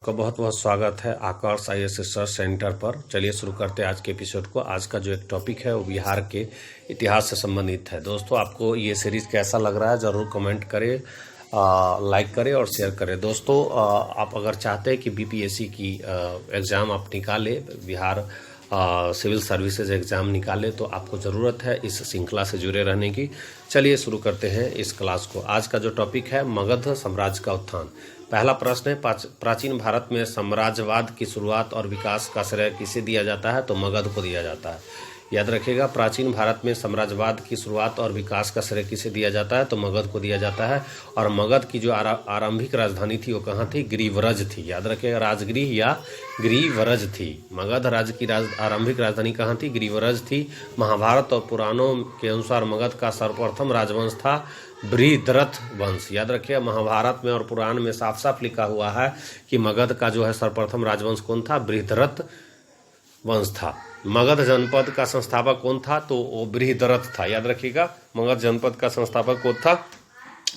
का बहुत बहुत स्वागत है आकर्ष आईएएस रिसर्च सेंटर पर। चलिए शुरू करते हैं आज के एपिसोड को। आज का जो एक टॉपिक है वो बिहार के इतिहास से संबंधित है। दोस्तों, आपको ये सीरीज़ कैसा लग रहा है ज़रूर कमेंट करें, लाइक करें और शेयर करें। दोस्तों, आप अगर चाहते हैं कि बीपीएससी की एग्ज़ाम आप निकालें, बिहार सिविल सर्विसेज एग्ज़ाम निकाले, तो आपको ज़रूरत है इस श्रृंखला से जुड़े रहने की। चलिए शुरू करते हैं इस क्लास को। आज का जो टॉपिक है मगध साम्राज्य का उत्थान। पहला प्रश्न है, प्राचीन भारत में साम्राज्यवाद की शुरुआत और विकास का श्रेय किसे दिया जाता है? तो मगध को दिया जाता है। याद रखिएगा, प्राचीन भारत में साम्राज्यवाद की शुरुआत और विकास का श्रेय किसे दिया जाता है? तो मगध को दिया जाता है। और मगध की जो आरंभिक राजधानी थी वो कहाँ थी? गिरिव्रज थी। याद रखिएगा, राजगृह या गिरिव्रज थी। मगध राज्य की आरंभिक राजधानी कहाँ थी? गिरिव्रज थी। महाभारत और पुराणों के अनुसार मगध का सर्वप्रथम राजवंश था बृहद्रथ वंश। याद रखिए, महाभारत में और पुराण में साफ साफ लिखा हुआ है कि मगध का जो है सर्वप्रथम राजवंश कौन था? बृहद्रथ वंश था। मगध जनपद का संस्थापक कौन था? तो वो बृहद्रथ था। याद रखिएगा, मगध जनपद का संस्थापक कौन था?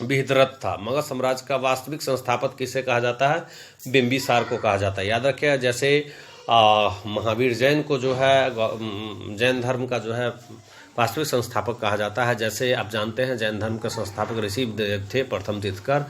बृहद्रथ था। मगध साम्राज्य का वास्तविक संस्थापक किसे कहा जाता है? बिंबिसार को कहा जाता है। याद रखिएगा, जैसे महावीर जैन को जो है जैन धर्म का जो है वास्तविक संस्थापक कहा जाता है। जैसे आप जानते हैं जैन धर्म के संस्थापक ऋषिदेव थे, प्रथम तीर्थंकर।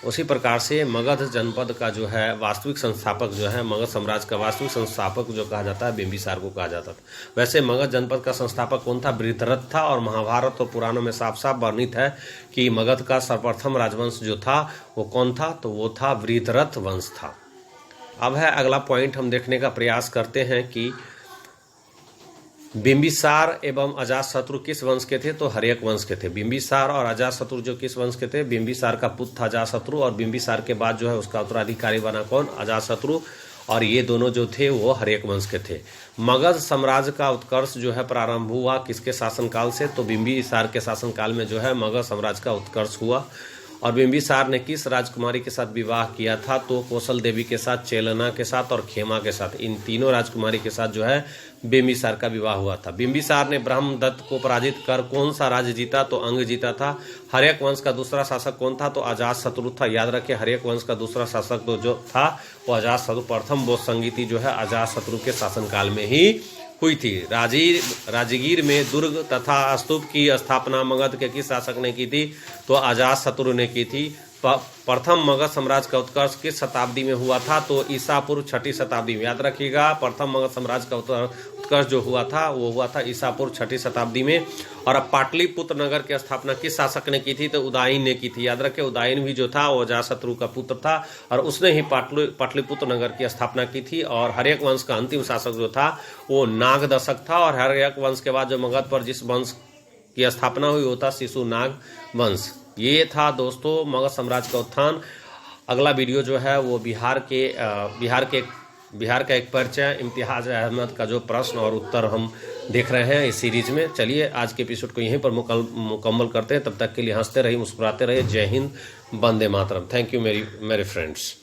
उसी प्रकार से मगध जनपद का जो है वास्तविक संस्थापक जो है, मगध साम्राज्य का वास्तविक संस्थापक जो कहा जाता है, बिंबिसार को कहा जाता था। वैसे मगध जनपद का संस्थापक कौन था? बृहद्रथ था। और महाभारत और पुराणों में साफ साफ वर्णित है कि मगध का सर्वप्रथम राजवंश जो था वो कौन था? तो वो था बृहद्रथ वंश था। अब है अगला पॉइंट, हम देखने का प्रयास करते हैं कि बिंबिसार एवं अजातशत्रु किस वंश के थे? तो हर्यक वंश के थे। बिंबिसार और अजातशत्रु जो किस वंश के थे? बिंबिसार का पुत्र था अजातशत्रु, और बिंबिसार के बाद जो है उसका उत्तराधिकारी बना कौन? अजातशत्रु। और ये दोनों जो थे वो हर्यक वंश के थे। मगध साम्राज्य का उत्कर्ष जो है प्रारंभ हुआ किसके शासनकाल से? तो बिंबिसार के शासनकाल में जो है मगध साम्राज्य का उत्कर्ष हुआ। और बिंबिसार ने किस राजकुमारी के साथ विवाह किया था? तो कौशल देवी के साथ, चेलना के साथ और खेमा के साथ। इन तीनों राजकुमारी के साथ जो है बिंबिसार का विवाह हुआ था। बिंबिसार ने ब्रह्मदत्त को पराजित कर कौन सा राज्य जीता? तो अंग जीता था। हर्यक वंश का दूसरा शासक कौन था? तो अजातशत्रु था। याद रखिए, हर्यक वंश का दूसरा शासक तो जो था वो अजातशत्रु। प्रथम बौद्ध संगीति जो है अजातशत्रु के शासनकाल में ही हुई थी। राजगीर में दुर्ग तथा स्तूप की स्थापना मगध के किस शासक ने की थी? तो अजातशत्रु ने की थी। प्रथम मगध साम्राज्य का उत्कर्ष किस शताब्दी में हुआ था? तो ईसा पूर्व 6ठी शताब्दी में। याद रखिएगा, प्रथम मगध साम्राज्य का उत्कर्ष जो हुआ था वो हुआ था ईसा पूर्व 6ठी शताब्दी में। और अब पाटलिपुत्र नगर की स्थापना किस शासक ने की थी? तो उदयन ने की थी। याद रखिए, उदयन भी जो था वो अजातशत्रु का पुत्र था और उसने ही पाटलिपुत्र नगर की स्थापना की थी। और हर्यक वंश का अंतिम शासक जो था वो नागदशक था। और हर्यक वंश के बाद जो मगध पर जिस वंश की स्थापना हुई वो था शिशुनाग वंश। ये था दोस्तों मगध साम्राज्य का उत्थान। अगला वीडियो जो है वो बिहार का एक परिचय, इम्तियाज अहमद का जो प्रश्न और उत्तर हम देख रहे हैं इस सीरीज में। चलिए आज के एपिसोड को यहीं पर मुकम्मल करते हैं। तब तक के लिए हंसते रहिए, मुस्कुराते रहिए। जय हिंद, वंदे मातरम। थैंक यू मेरे फ्रेंड्स।